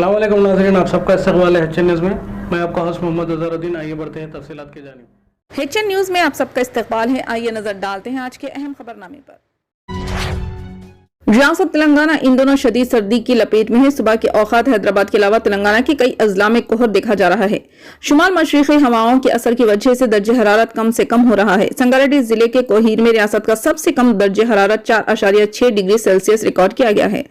अस्सलाम वालेकुम नाज़रीन, आप सबका इस्तकबाल है HN न्यूज़ में। मैं आपका होस्ट मोहम्मद अज़हरुद्दीन। आइए बढ़ते हैं तफसीलात की जानिब। HN न्यूज़ में आप सबका इस्तकबाल है। आइए नजर डालते हैं आज के अहम खबरनामे पर। रियासत तेलंगाना इन दोनों शदीद सर्दी की लपेट में है। सुबह के औकात हैदराबाद के अलावा तेलंगाना के कई अजला में कोहर देखा जा रहा है। शुमाल मशरिकी हवाओं के असर की वजह से दर्जे हरारत कम से कम हो रहा है। संगारेड्डी जिले के कोहीर में रियासत का सबसे कम दर्जे हरारत 4.6 डिग्री सेल्सियस रिकॉर्ड किया गया है।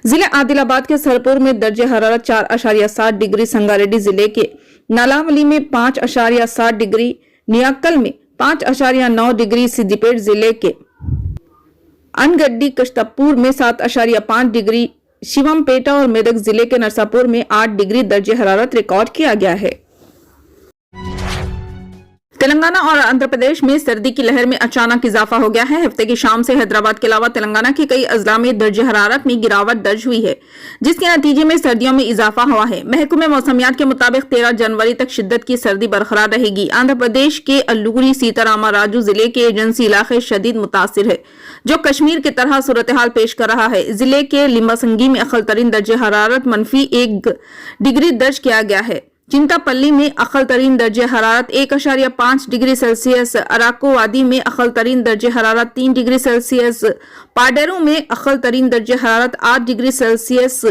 जिले आदिलाबाद के सरपुर में दर्जे हरारत 4.7 डिग्री, संगारेड्डी जिले के नालावली में 5.7 डिग्री, नियाकल में 5.9 डिग्री, सिद्दीपेट जिले के अनगड्डी कश्तपुर में 7.5 डिग्री, शिवमपेटा और मेदक जिले के नरसापुर में 8 डिग्री दर्जे हरारत रिकॉर्ड किया गया है। तेलंगाना और आंध्र प्रदेश में सर्दी की लहर में अचानक इजाफा हो गया है। हफ्ते की शाम से हैदराबाद के अलावा तेलंगाना के कई अजला में दर्जे हरारत में गिरावट दर्ज हुई है, जिसके नतीजे में सर्दियों में इजाफा हुआ है। महकमे मौसमियात के मुताबिक 13 जनवरी तक शिद्दत की सर्दी बरकरार रहेगी। आंध्र प्रदेश के अल्लूरी सीतारामा राजू जिले के एजेंसी इलाके शदीद मुतासिर है, जो कश्मीर की तरह सूरत हाल पेश कर रहा है। जिले के लिम्बासंगी में अकल तरीन दर्जे हरारत -1 डिग्री दर्ज किया गया है। चिंतापल्ली में अकल तरीन दर्जे हरारत 1.5 डिग्री सेल्सियस, अराको वादी में अकल तरीन दर्जे हरारत 3 डिग्री सेल्सियस, पाडेरू में अकल तरीन दर्जे हरारत 8 डिग्री सेल्सियस,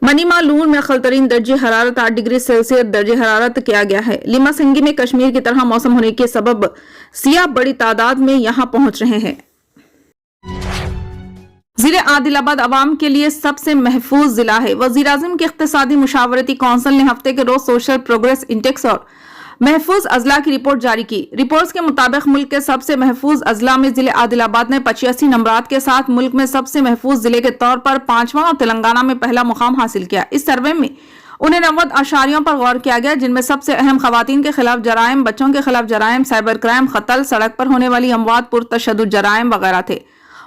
मनीमालूर में अकल तरीन दर्जे हरारत 8 डिग्री सेल्सियस दर्जे हरारत किया गया है। लिम्बासंगी में कश्मीर की तरह मौसम होने के सबब सियाह बड़ी तादाद में यहां पहुंच रहे हैं। जिले आदिलाबाद अवाम के लिए सबसे महफूज जिला है। वजीर आज़म की इख्तिसादी मुशावरती कौंसिल ने हफ्ते के रोज सोशल प्रोग्रेस इंडेक्स और महफूज अजला की रिपोर्ट जारी की। रिपोर्ट्स के मुताबिक मुल्क के सबसे महफूज अजला में जिले आदिलाबाद ने 85 नंबरात के साथ मुल्क में सबसे महफूज जिले के तौर पर 5वां और तेलंगाना में पहला मुकाम हासिल किया। इस सर्वे में 89 आशारियों पर गौर किया गया, जिनमें सबसे अहम खवातीन के खिलाफ जराइम, बच्चों के खिलाफ जराइम, साइबर क्राइम, कत्ल, सड़क पर होने वाली अमवात, पुरतशद्दुद जराइम वगैरह थे।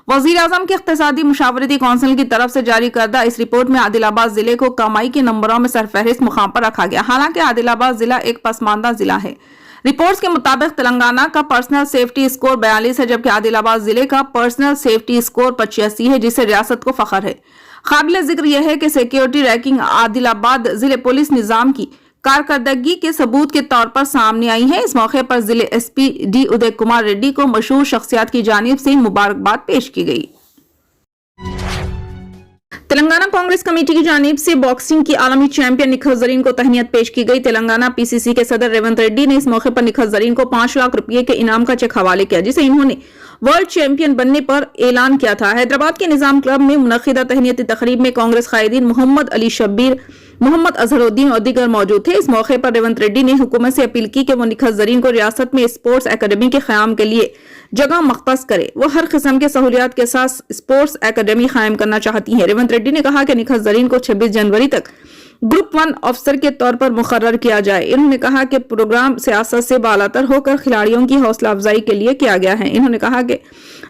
वजीर आज़म की इख्तिसादी मुशावरती कौंसिल की तरफ से जारी करदा इस रिपोर्ट में आदिलाबाद जिले को कमाई के नंबरों में सरफहरिस्त मुकाम पर रखा गया। हालांकि आदिलाबाद जिला एक पसमानदा जिला है। रिपोर्ट्स के मुताबिक तेलंगाना का पर्सनल सेफ्टी स्कोर 42 है, जबकि आदिलाबाद जिले का पर्सनल सेफ्टी स्कोर 85 है, जिससे रियासत को फख्र है। काबिल जिक्र यह है कि सिक्योरिटी रैंकिंग आदिलाबाद जिले पुलिस निजाम की कारकर्दगी के सबूत के तौर पर सामने आई है। इस मौके पर जिले SP D उदय कुमार रेड्डी को मशहूर शख्सियत की जानिब से मुबारकबाद पेश की गई। तेलंगाना कांग्रेस कमेटी की जानिब से बॉक्सिंग की आलमी चैंपियन निखत जरीन को तहनीत पेश की गई। तेलंगाना PCC के सदर रेवंत रेड्डी ने इस मौके पर निखत जरीन को 5 लाख रुपये के इनाम का चेक हवाले किया, जिसे इन्होंने वर्ल्ड चैंपियन बनने पर ऐलान किया था। हैदराबाद के निजाम क्लब में मुनक्किदा तहनीती तकरीब में कांग्रेस कायदीन मोहम्मद अली शब्बीर, मोहम्मद अजहरुद्दीन और दीगर मौजूद थे। इस मौके पर रेवंत रेड्डी ने हुकूमत से अपील की कि वो निखत जरीन को रियासत में स्पोर्ट्स एकेडमी के क़याम के लिए जगह मख्तस करे। वो हर किस्म के सहूलियात के साथ स्पोर्ट्स एकेडमी कायम करना चाहती हैं। रेवंत रेड्डी ने कहा कि निखत जरीन को 26 जनवरी तक ग्रुप 1 अफसर के तौर पर मुकर्रर किया जाए। इन्होंने कहा कि प्रोग्राम सियासत से बालातर होकर खिलाड़ियों की हौसला अफजाई के लिए किया गया है। इन्होंने कहा कि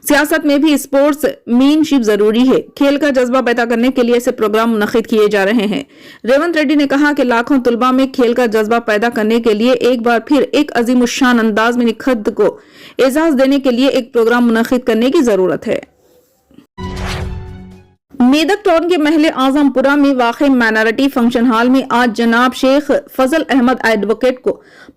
सियासत में भी स्पोर्ट्स मीनशिप जरूरी है। खेल का जज्बा पैदा करने के लिए ऐसे प्रोग्राम मुनक्किद किए जा रहे हैं। रेवंत रेड्डी ने कहा कि लाखों तुलबा में खेल का जज्बा पैदा करने के लिए एक बार फिर एक अजीमुश्शान अंदाज में निखत को एजाज देने के लिए एक प्रोग्राम मुनक्किद करने की जरूरत है। मेदक टाउन के महल आजमपुरा में वाक़ माइनॉरिटी फंक्शन हॉल में आज जनाब शेख फजल अहमद एडवोकेट को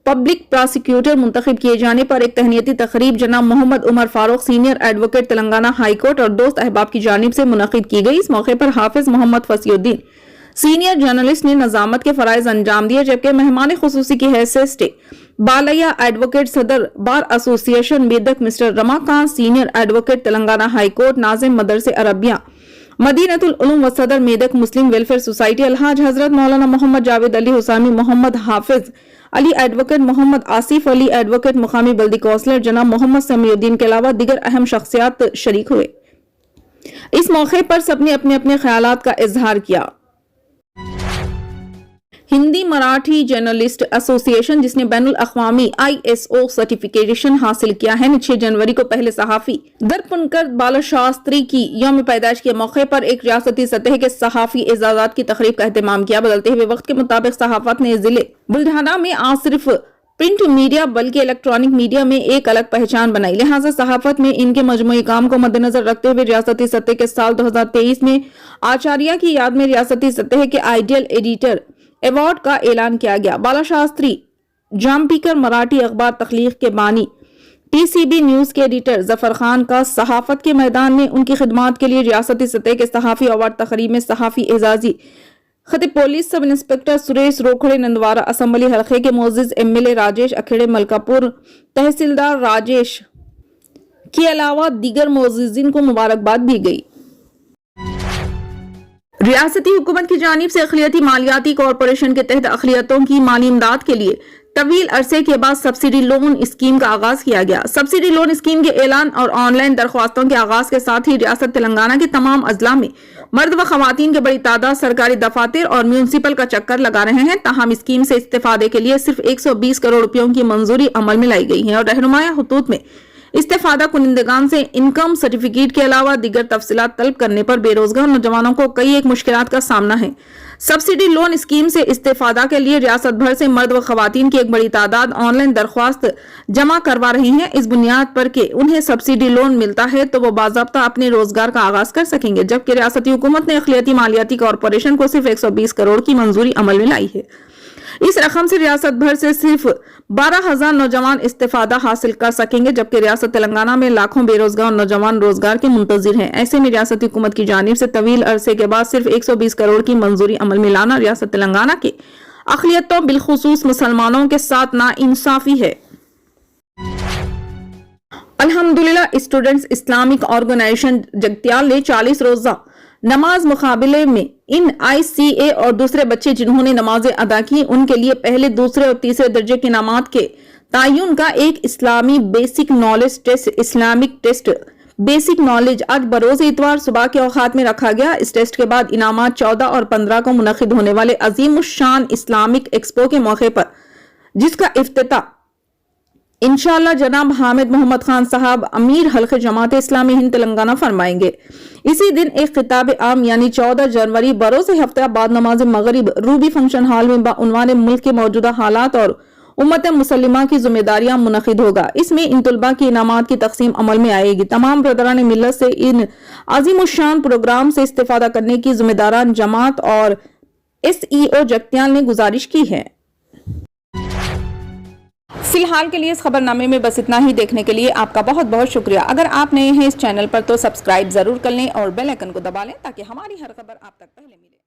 पब्लिक प्रोसिक्यूटर मुंतखब किए जाने पर एक तहनीती तकरीब जनाब Mohammad Umar Farooq senior advocate Telangana high court और दोस्त अहबाब की जानिब से मुनक्किद की गई। इस मौके पर हाफिज मोहम्मद फसीउद्दीन सीनियर जर्नलिस्ट ने नजामत के फराइज अंजाम दिए, जबकि मेहमान खुसूसी की हैसियत से बालैया एडवोकेट सदर bar association Medak mister Ramakant, senior advocate Telangana high court Nazim मदरसे अरबिया मदीनतुल उलूम व सदर मेदक मुस्लिम वेलफेयर सोसाइटी अलहाज हजरत मौलाना मोहम्मद जावेद अली हुसैनी, मोहम्मद हाफिज अली एडवोकेट, मोहम्मद आसिफ अली एडवोकेट, मुकामी बल्दी कौंसलर जनाब मोहम्मद समीउद्दीन के अलावा दीगर अहम शख्सियात शरीक हुए। इस मौके पर सबने अपने अपने ख्यालात का इजहार किया। हिंदी मराठी जर्नलिस्ट एसोसिएशन, जिसने बैनुल अक़वामी ISO सर्टिफिकेशन हासिल किया है, ने 6 जनवरी को पहले सहाफ़ी दरपुनकर बालाशास्त्री की यौम पैदाइश के मौके पर एक रियासती सतह के सहाफ़ी एजाज़ात की तकरीब का एहतमाम किया। बदलते हुए वक्त के मुताबिक सहाफ़त ने जिले बुल्ढाना में आज सिर्फ प्रिंट मीडिया बल्कि इलेक्ट्रॉनिक मीडिया में एक अलग पहचान बनाई। लिहाजा सहाफत में इनके मजमूई काम को मद्देनजर रखते हुए रियासती सतह के साल 2023 में आचार्य की याद में रियासती सतह के आइडियल एडिटर अवार्ड का ऐलान किया गया। बाला शास्त्री जामपीकर मराठी अखबार तख्लीक के बानी टीसीबी न्यूज के एडिटर जफर खान का सहाफत के मैदान में उनकी खिदमात के लिए रियासती सतह के सहाफी अवार्ड तकरीब में सहाफी एजाजी खतीब police sub inspector Suresh Rokhade Nandwara assembly हलके के मोअज़्ज़िज़ एमएलए राजेश अखेड़े मलकापुर तहसीलदार राजेश के अलावा दीगर मोअज़्ज़िज़ीन को मुबारकबाद दी गई। रियासती हुकूमत की जानिब से अक़लियती मालियाती कॉरपोरेशन के तहत अक़लियतों की माली इमदाद के लिए तवील अरसे के बाद सब्सिडी लोन स्कीम का आगाज किया गया। सब्सिडी लोन स्कीम के ऐलान और ऑनलाइन दरख्वास्तों के आगाज के साथ ही रियासत तेलंगाना के तमाम अजला में मर्द व खवातीन की बड़ी तादाद सरकारी दफातर और म्यूनसिपल का चक्कर लगा रहे हैं। ताहम स्कीम से इस्तेफादे के लिए सिर्फ 120 करोड़ रुपयों की मंजूरी अमल में लाई गई है और रहनुमाया हुतूत में इस्तेफादा कुनिंदगान से इनकम सर्टिफिकेट के अलावा दीगर तफसीलात तलब करने पर बेरोजगार नौजवानों को कई एक मुश्किलात का सामना है। सब्सिडी लोन स्कीम से इस्तेफादा के लिए रियासत भर से मर्द व खवातीन की एक बड़ी तादाद ऑनलाइन दरख्वास्त जमा करवा रहे हैं। इस बुनियाद पर कि उन्हें सब्सिडी लोन मिलता है तो वो बाज़ाब्ता अपने रोजगार का आगाज कर सकेंगे, जबकि रियासती हुकूमत ने अक़लियती मालियाती कॉरपोरेशन को सिर्फ 120 करोड़ की मंजूरी अमल में लाई है। इस रकम से रियासत भर से सिर्फ 12,000 नौजवान इस्तेफादा हासिल कर सकेंगे, जबकि रियासत तेलंगाना में लाखों बेरोजगार नौजवान रोजगार के मुंतजिर हैं। ऐसे में रियासती हुकूमत की जानिब से तवील अरसे के बाद सिर्फ 120 करोड़ की मंजूरी अमल में लाना रियासत तेलंगाना के अक़लियतों बिलखुसूस मुसलमानों के साथ नाइंसाफी है। अल्हम्दुलिल्लाह स्टूडेंट्स इस्लामिक ऑर्गेनाइजेशन जगत्याल ने 40 रोजा नमाज मुकाबले में इन ICA और दूसरे बच्चे जिन्होंने नमाजें अदा की उनके लिए पहले, दूसरे और तीसरे दर्जे के इनामात के तायुन का एक इस्लामी basic knowledge test Islamic test basic knowledge आज बरोज इतवार सुबह के औकात में रखा गया। इस टेस्ट के बाद इनामात 14 और 15 को मुनक़िद होने वाले अजीमुश्शान इस्लामिक एक्सपो के मौके पर, जिसका इफ्तिताह इंशाअल्लाह जनाब हामिद मोहम्मद खान साहब अमीर हल्के जमात इस्लामी हिंद तेलंगाना फरमाएंगे। इसी दिन एक खिताब आम यानी 14 जनवरी बरोज़ हफ्ता बाद नमाज मगरिब रूबी फंक्शन हॉल में बाउनवान मुल्क के मौजूदा हालात और उम्मत मुसलिमा की जिम्मेदारियां मुनक़िद होगा। इसमें इन तुलबा की इनामात की तकसीम अमल में आएगी। तमाम ब्रदरान मिल्लत से इन अजीमुश्शान प्रोग्राम से इस्तेफादा करने की जिम्मेदारान जमात और SEO जगत्याल ने गुजारिश की है। फिलहाल के लिए इस खबरनामे में बस इतना ही। देखने के लिए आपका बहुत बहुत शुक्रिया। अगर आप नए हैं इस चैनल पर तो सब्सक्राइब जरूर कर लें और बेल आइकन को दबा लें ताकि हमारी हर खबर आप तक पहले मिले।